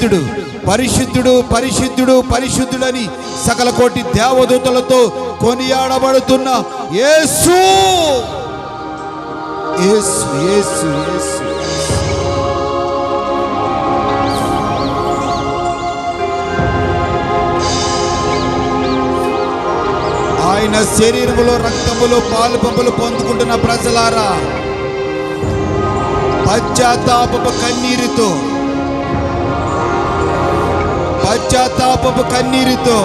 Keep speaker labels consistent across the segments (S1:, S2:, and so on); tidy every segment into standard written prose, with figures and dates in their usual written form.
S1: పరిశుద్ధుడు, పరిశుద్ధుడు, పరిశుద్ధుడు, పరిశుద్ధుడని సకల కోటి దేవదూతలతో కొనియాడబడుతున్న యేసు, యేసు, యేసు, యేసు. ఆయన శరీరములో రక్తములో పాలు పంపులు పొందుకుంటున్న ప్రజలారా, పశ్చాత్తాపపు కన్నీరుతో, పశ్చాత్తాపపు కన్నీరుతో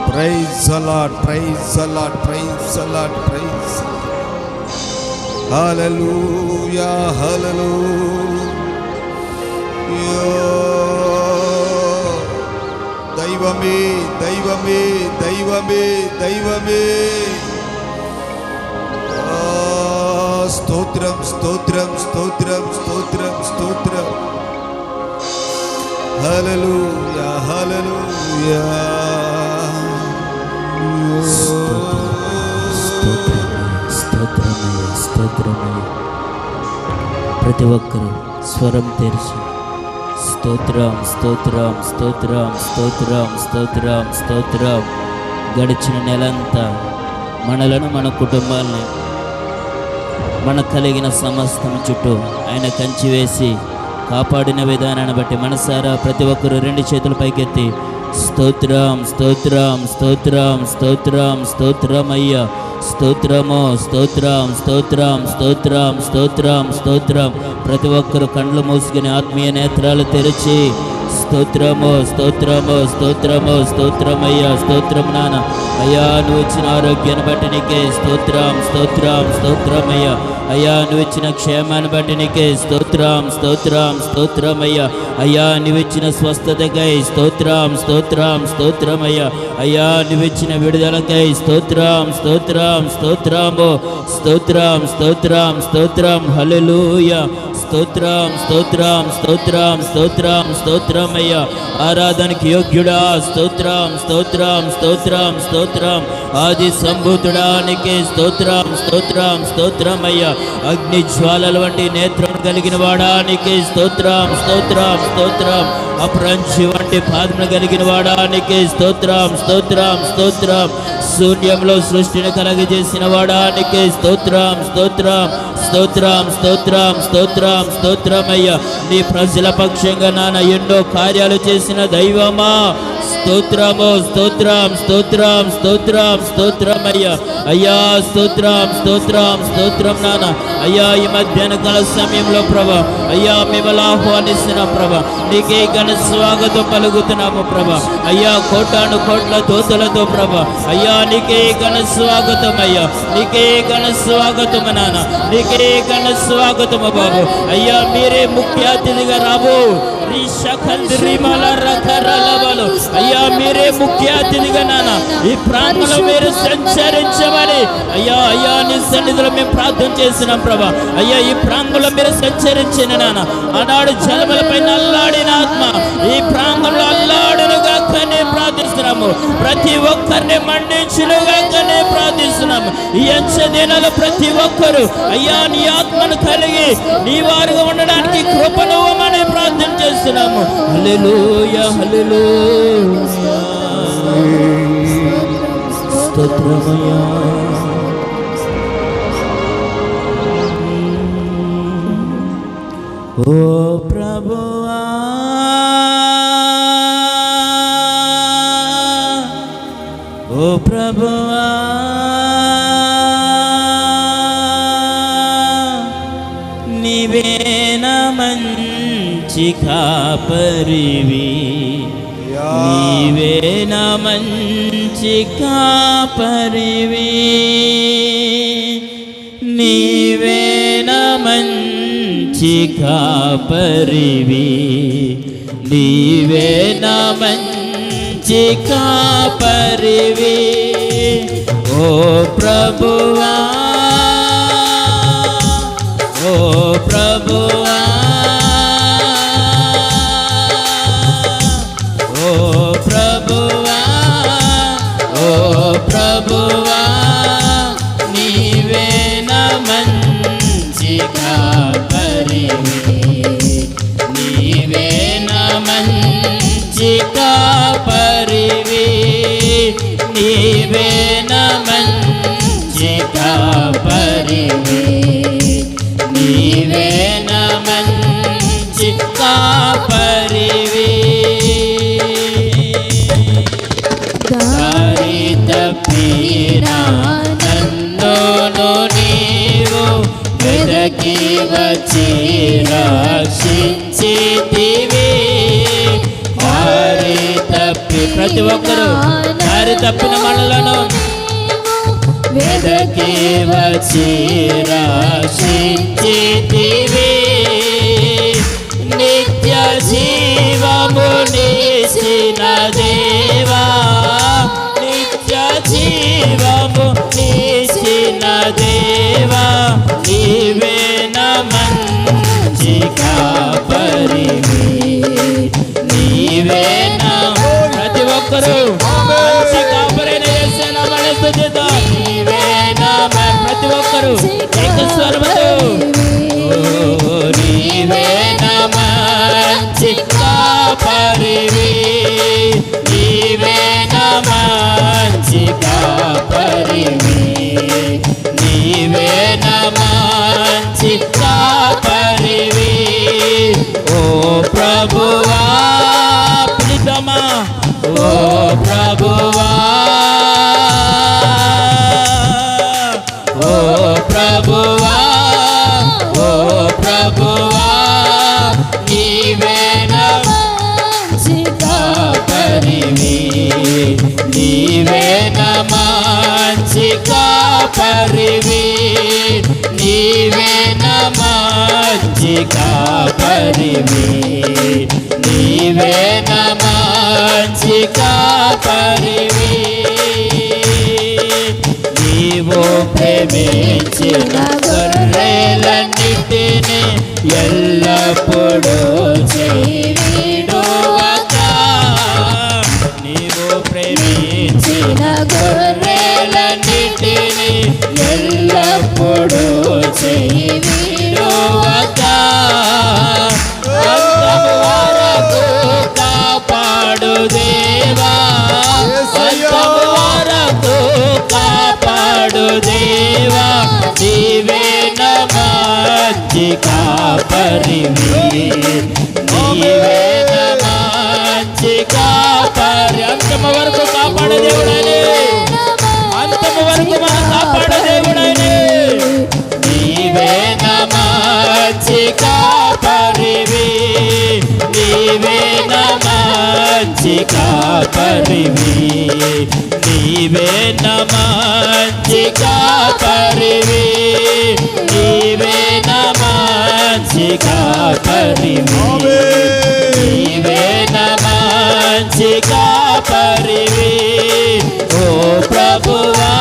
S1: praise the Lord, praise the Lord, praise the Lord, praise. Hallelujah, hallelujah. దైవమే, దైవమే, దైవమే, దైవమే. స్తోత్రం, స్తోత్రం, స్తోత్రం, స్తోత్రం, స్తోత్రం. హల్లెలూయా, హల్లెలూయా.
S2: స్తోత్రమయ్య, స్తోత్రమయ్య. ప్రతి ఒక్కరు స్వరం తెరిచి స్తోత్రం, స్తోత్రం, స్తోత్రం, స్తోత్రం, స్తోత్రం, స్తోత్రం. గడిచిన నెలంతా మనలను, మన కుటుంబాలని, మన కలిగిన సమస్తం చుట్టూ ఆయన కంచి వేసి కాపాడిన విధానాన్ని బట్టి మనసారా ప్రతి ఒక్కరు రెండు చేతుల పైకెత్తి స్తోత్రం, స్తోత్రం, స్తోత్రం, స్తోత్రం, స్తోత్రమయ్యా, స్తోత్రము, స్తోత్రం, స్తోత్రం, స్తోత్రం, స్తోత్రం, స్తోత్రం. ప్రతి ఒక్కరు కండ్లు మూసుకుని ఆత్మీయ నేత్రాలు తెరిచి స్తోత్రము, స్తోత్రము, స్తోత్రము, స్తోత్రమయ్యా, స్తోత్రం నాన్న. అయ్యా నువ్వు ఇచ్చిన ఆరోగ్యాన్ని బట్టి నీకే స్తోత్రం, స్తోత్రం, స్తోత్రమయ్యా. అయ్యా నువ్వు ఇచ్చిన క్షేమాన్ని బట్టి నీకే స్తోత్రం, స్తోత్రం, స్తోత్రమయ్యా. అయ్యా నువ్వు ఇచ్చిన స్వస్థతకై స్తోత్రం, స్తోత్రం, స్తోత్రమయ్యా. అయ్యా నువ్వు ఇచ్చిన విడుదలకై స్తోత్రం, స్తోత్రం, స్తోత్రము, స్తోత్రం, స్తోత్రం, స్తోత్రం. హల్లెలూయా. స్తోత్రం, స్తోత్రం, స్తోత్రం, స్తోత్రం, స్తోత్రమయ్యా. ఆరాధనకి యోగ్యుడా స్తోత్రం, స్తోత్రం, స్తోత్రం, స్తోత్రం. ఆది సంభూతుడానికి స్తోత్రం, స్తోత్రం, స్తోత్రమయ్యా. అగ్ని జ్వాలల వంటి నేత్రం కలిగిన వాడానికి స్తోత్రం, స్తోత్రం, స్తోత్రం. అప్రంచి వంటి పాదములు కలిగిన వాడానికి స్తోత్రం, స్తోత్రం, స్తోత్రం. శూన్యంలో సృష్టిని కలగజేసిన వాడానికి స్తోత్రం, స్తోత్రం, స్తోత్రం, స్తోత్రం, స్తోత్రం, స్తోత్రమయ్యా. నీ ప్రజల పక్షంగా నాన్న ఎన్నో కార్యాలు చేసిన దైవమా స్తోత్రము, స్తోత్రం, స్తోత్రం, స్తోత్రం, స్తోత్రమయ్యా. అయ్యా స్తోత్రం, స్తోత్రం, స్తోత్రం నాన్న. అయ్యా ఈ మధ్యాహ్న కాల సమయంలో ప్రభా అయ్యా మిమ్మల్ని ఆహ్వానిస్తున్న ప్రభా నీకే ఘన స్వాగతం పలుకుతున్నాము ప్రభా. అయ్యా కోటాను కోట్ల దూతలతో ప్రభా అయ్యా నీకే ఘన స్వాగతం అయ్యా, నీకే ఘన స్వాగతం నాన్న, నీకే ఘన స్వాగతము బాబు. అయ్యా మీరే ముఖ్య అతిథిగా రాబో అయ్యా మీరే ముఖ్య అతిథిగా నాన్న ఈ ప్రాంతంలో మీరు సంచరించమని అయ్యా అయ్యా నీ సన్నిధిలో మేము ప్రార్థన చేసినాం ప్రభా. అయ్యా ఈ ప్రాంతంలో మీరు సంచరించిన నాన్న ఆనాడు జలములపై అల్లాడిన ఆత్మ ఈ ప్రాంతంలో అల్లాడునుగానే ప్రార్థిస్తున్నాము. ప్రతి ఒక్కరిని మండించునుగానే ప్రార్థిస్తున్నాము. ఈ అంచ దినాలు ప్రతి ఒక్కరు అయ్యా నీ ఆత్మను కలిగి నీ వారుగా ఉండడానికి కృపనువమని ప్రార్థన చేస్తున్నాము. హల్లెలూయా, హల్లెలూయా. స్తోత్రమయ్యా. ఓ ప్రభువా ఓ ప్రభువా నీవేనా మంచి కాపరివి, నీవేనా మంచి కాపరివి, నీవేనా మంచి కాపరివి, నీవేనా మంచి కాపరివి. ఓ ప్రభువా ఓ ప్రభువా ఓ ప్రభువా ఓ ప్రభువా నీవేనా మంచి కాపరివి. నీవే నా మంచి కాపరివి దారి తప్పినా నన్ను నీవు వెదకి వచ్చి రక్షించితివి దారి తప్పి ప్రతి ఒక్కరూ దారి తప్పిన మనలను వెదకి వచ్చి రక్షించితివి నిత్య జీవమునిసిన దేవా నిత్య జీవమునిసిన దేవా నీవే నా మంచి కాపరివి నీవే నా ప్రతి ఒక్కరూ మంచి కాపరిని యేసయ్య నామములో స్తుతిద్దాం నీవే నా ప్రతి ఒక్కరూ ఏక స్వరముతో నీవే నా మంచి కాపరివి నీవే నా మంచి కాపరివి నీవే నా మంచి కాపరివి ఓ ప్రభువా ప్రీతమా ఓ ప్రభువా ఓ ప్రభువా ఓ ప్రభువా నీవే నా మంచి కాపరివి నీవే నా మంచి కాపరివి నీవే నా మంచి కాపరివి నీవే నా మంచి కాపరివి నీవు ప్రేమించిన గొర్రెలన్నిటిని ఎల్లప్పుడూ చేయువాక నీవు ప్రేమించిన గొర్రెలన్నిటిని ఎల్లప్పుడూ చేయువాక అంతము వరకు కాపాడు దేవా అంతము వరకు కాపాడు దేవా నీవే నా మంచి కాపరివి నీవే నా మంచి కాపరి అంతము వరకు కాపాడు దేవుడని అంతము వరకు మనం కాపాడు దేవుడని నీవే నా మంచి కాపరివి నీవే నా మంచి కాపరివి నీవే నా మంచి కాపరివి నీవే నా మంచి కాపరివి నీవే నా మంచి కాపరివి ఓ ప్రభువా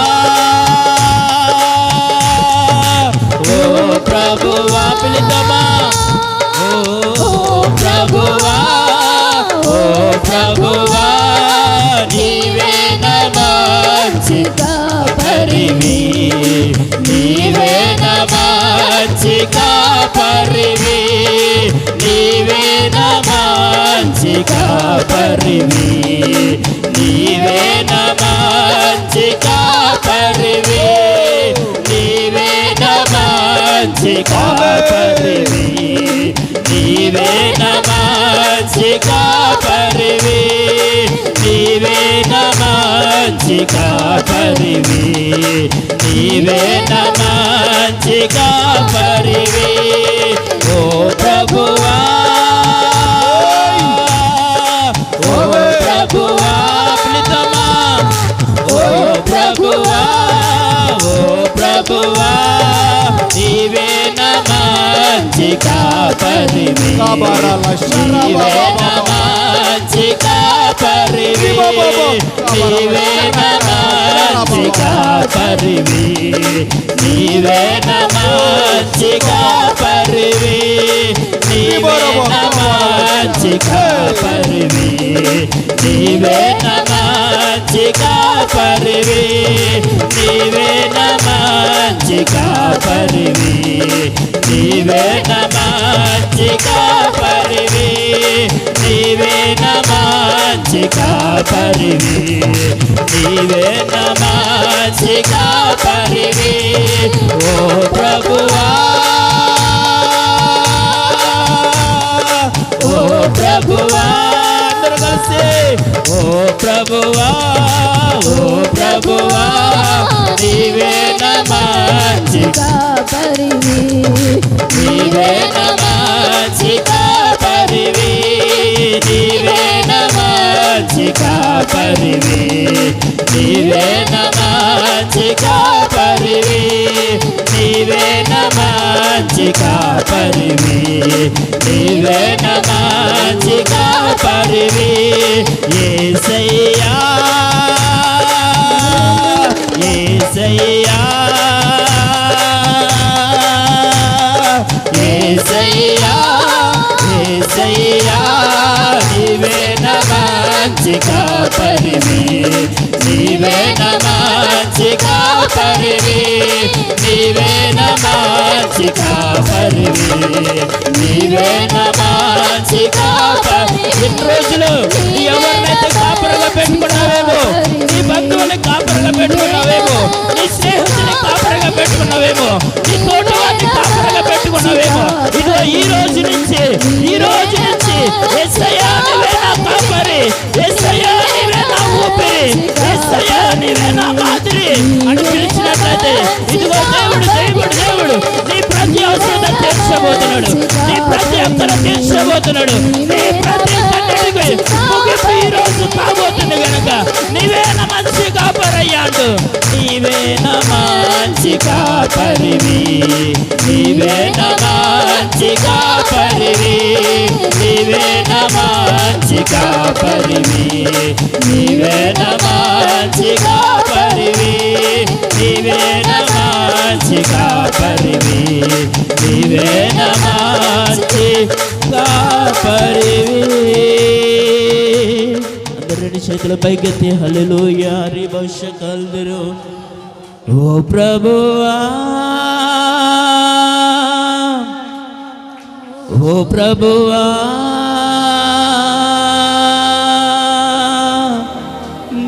S2: ఓ ప్రభువా పిలితమా ఓ ప్రభువా ఓ ప్రభువా నీవే నా మంచి కాపరివి నీవే నా మంచి కాపరివి నీవే నా మంచి కాపరివి నీవే నా మంచి కాపరివి నీవే నా మంచి కాపరివి నీవే నా మంచి కాపరివి నీవే నా మంచి కాపరివి నీవే నా మంచి కాపరివి ఓ ప్రభువా ఓ ప్రభువా ప్రీతమా ఓ ప్రభువా ఓ ప్రభువా నీవే నా మంచి కాపరివి నీవే నా మంచి కాపరివి నీవే నా మంచి కాపరివి నీవే నా మంచి కాపరివి నీవే నా మంచి కాపరివి నీవే నా మంచి కాపరివి నీవే నా మంచి కాపరివి నీవే నా మంచి కాపరివి నీవే నా మంచి కాపరివి నీవే నా మంచి కాపరివి ఓ ప్రభువా ప్రభువా ఓ ప్రభువా నీవే నా మంచి
S3: కాపరివి
S2: నీవే నా మంచి కాపరివి నీవే నా మంచి కాపరివి నీవే నా మంచి కాపరివి నీవే నా మంచి కాపరివి నీవే నా మంచి కాపరివి యేసయ్యా యేసయ్యా యేసయ్యా యేసయ్యా నీవే నా మంచి కాపరివి నీవే నా మంచి కాపరివి నీవే నా మంచి కాపరివి నీవే నా మంచి కాపరి ఇన్ని రోజులు నీ ఎవరినైతే కాపరిగా పెట్టుకున్నావేమో నీ బంధువుని కాపరిగా పెట్టుకున్నావేమో నీ స్నేహితుని కాపరిగా పెట్టుకున్నావేమో నీ తోటవారిని కాపరిగా పెట్టుకున్నావేమో ఇదిగో ఈ రోజు నుంచి యేసయ్యా నీవే నా కాపరి యేసయ్యా నీవే నా ఊపిరి యేసయ్యా నీవే నా మాదిరి అని పిలిచినట్లయితే ఇదిగో దేవుడు నీ ప్రతి అవసరత తీర్చబోతున్నాడు నీ ప్రతి అక్కర తీర్చబోతున్నాడు నీ ప్రతి కన్నీటికి ముగింపు ఈ రోజు కాబోతుంది గనక నీవే నా మంచి కాపరయ్యాడు నీవే నా మంచి కాపరివి నీవే నా మంచి కాపరివి నీవే నా మంచి కాపరివి నీవే నా మంచి కాపరివి నీవే నా మంచి కాపరివి నీవే నా మంచి కాపరివి అందరూ రెండు చేతుల పైకెత్తి హల్లెలూయా రిబష కల్దరు ఓ ప్రభువా ఓ ప్రభువా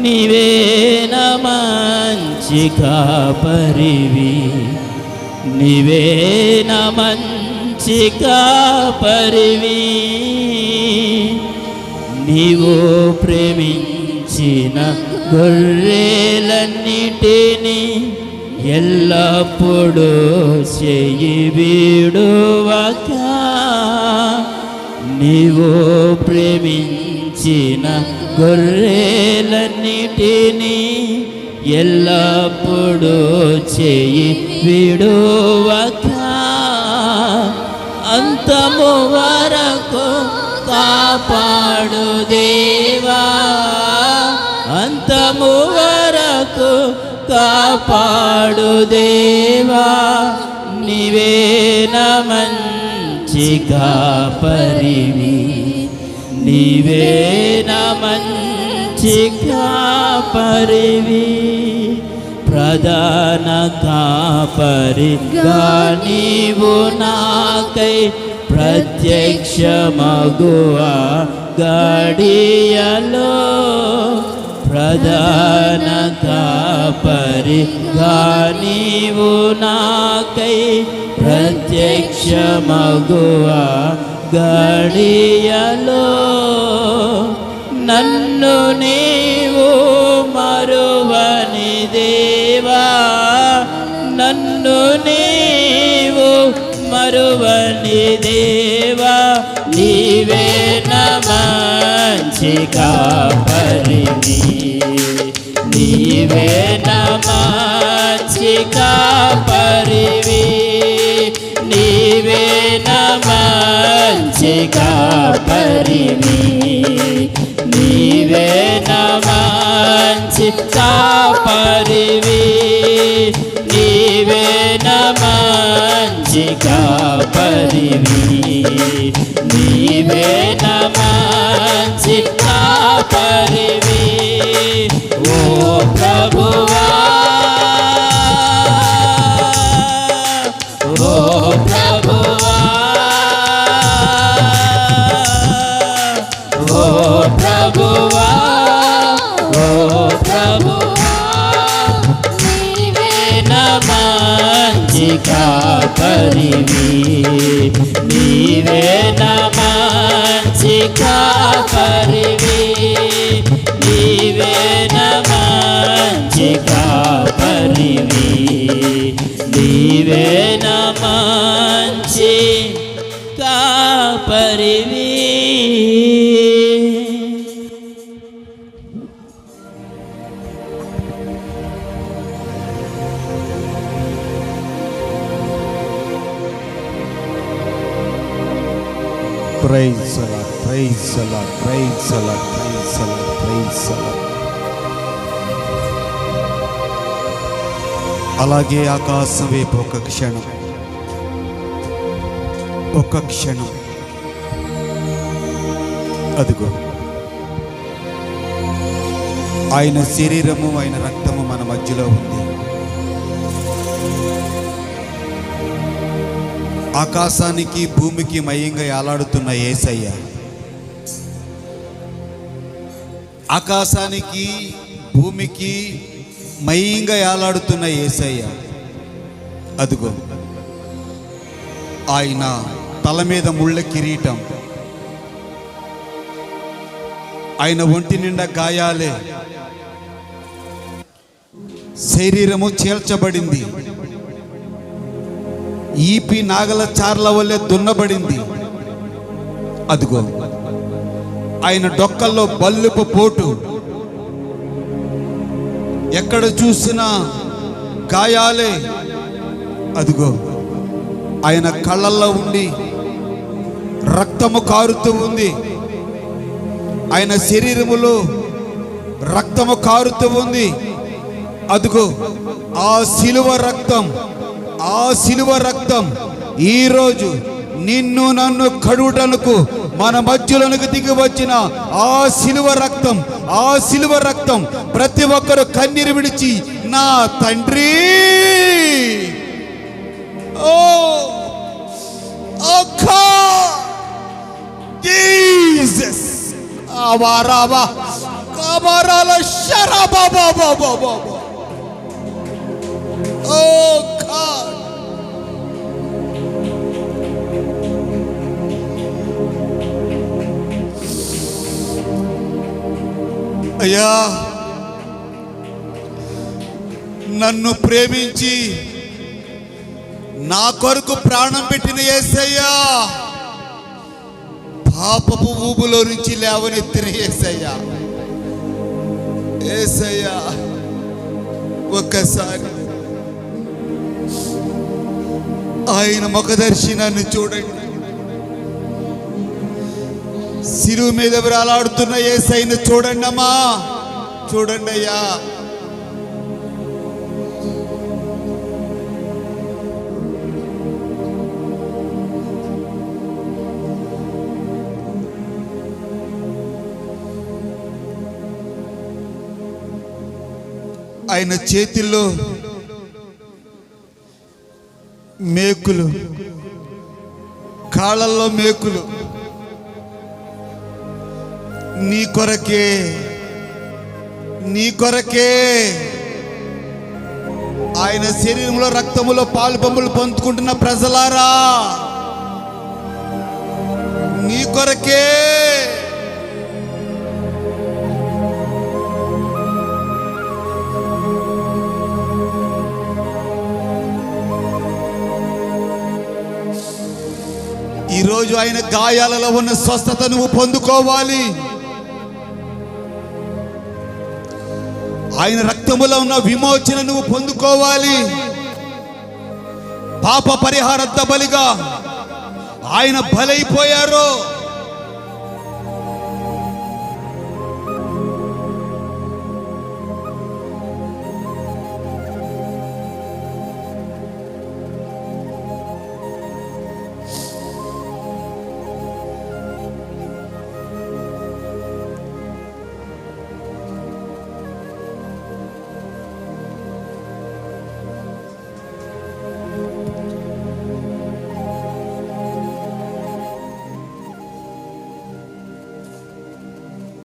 S2: నీవే నా మంచి కాపరివి నీవే నా మంచి కాపరివి నీవు ప్రేమించిన గొర్రెలన్నిటినీ ఎల్లప్పుడూ చెయ్యి విడువక నీవు ప్రేమించిన గొర్రెలన్నిటినీ ఎల్లప్పుడూ చెయ్యి విడువక అంతము వరకు కాపాడు దేవా అంతము వరకు కాపాడు దేవా నీవే నా మంచి కాపరివి నీవే నా మంచి కాపరివి ప్రధాన కాపరిగా నీవు నాకై ప్రత్యక్షమగువా గడియలో ప్రధాన కాపరిగా నీవు నాకై ప్రత్యక్షమగువా గడియలో నన్ను నీవు మరువని దేవా నన్ను నీవు మరువని దేవా నీవే నా మంచి కాపరివి నీవే నా మంచి కాపరివి నీవే నా మంచి కాపరివి నీవే నా మంచి కాపరివి నీవే నా మంచి కాపరివి నీవే నా మంచి కాపరివి ఓ ప్రభువా ఓ ప్రభువా ఓ ప్రభువా ఓ ప్రభువా నీవే నా మంచి కాపరివి నీవే నా మంచి కాపరివి నీవేన మంచి కాపరివి, నీవేన మంచి కాపరివి.
S1: Praise the Lord, praise the Lord, praise the Lord, praise the Lord, praise the Lord. అలాగే ఆకాశం వైపు ఒక క్షణం, ఒక క్షణం. అదిగో ఆయన శరీరము, ఆయన రక్తము మన మధ్యలో ఉంది. ఆకాశానికి భూమికి మయంగా ఏలాడుతున్న యేసయ్య, ఆకాశానికి భూమికి మయంగా ఏలాడుతున్న యేసయ్య, అదిగో ఆయన తల మీద ముళ్ళ కిరీటం, ఆయన ఒంటి నిండా గాయాలే, శరీరము చీల్చబడింది, ఈపి నాగల చార్ల వల్లే దున్నబడింది. అదిగో ఆయన డొక్కల్లో బల్లుపు పోటు, ఎక్కడ చూసినా గాయాలే. అదిగో ఆయన కళ్ళల్లో ఉండి రక్తము కారుతూ ఉంది, ఆయన శరీరములో రక్తము కారుతూ ఉంది. అదిగో ఆ శిలువ రక్తం, ఆ శిలువ రక్తం ఈరోజు నిన్ను నన్ను కడుగుటకు మన మధ్యలోనికి దిగి వచ్చిన ఆ శిలువ రక్తం, ఆ శిలువ రక్తం ప్రతి ఒక్కరు కన్నీరు విడిచి నా తండ్రి, ఓ జీసస్ ఆవారాబా కబరాల షరాబాబా బాబా బాబా, ఓ గాడ్, అయ్యా నన్ను ప్రేమించి నా కొరకు ప్రాణం పెట్టిన యేసయ్యా, పాపపు ఊబులో నుంచి లేవనెత్తిన యేసయ్యా, యేసయ్యా ఒక్కసారి ఆయన ముఖదర్శనాన్ని చూడండి. శిలువ మీద వేలాడుతున్న యేసయ్యను చూడండి అమ్మా, చూడండి అయ్యా. ఆయన చేతిలో మేకులు, కాళ్ళల్లో మేకులు, నీ కొరకే, నీ కొరకే. ఆయన శరీరంలో రక్తములో పాలు పంపులు పొందుకుంటున్న ప్రజలారా, నీ కొరకే. ఈరోజు ఆయన గాయాలలో ఉన్న స్వస్థత నువ్వు పొందుకోవాలి. ఆయన రక్తములో ఉన్న విమోచన నువ్వు పొందుకోవాలి. పాప పరిహారార్థ బలిగా ఆయన బలైపోయారు.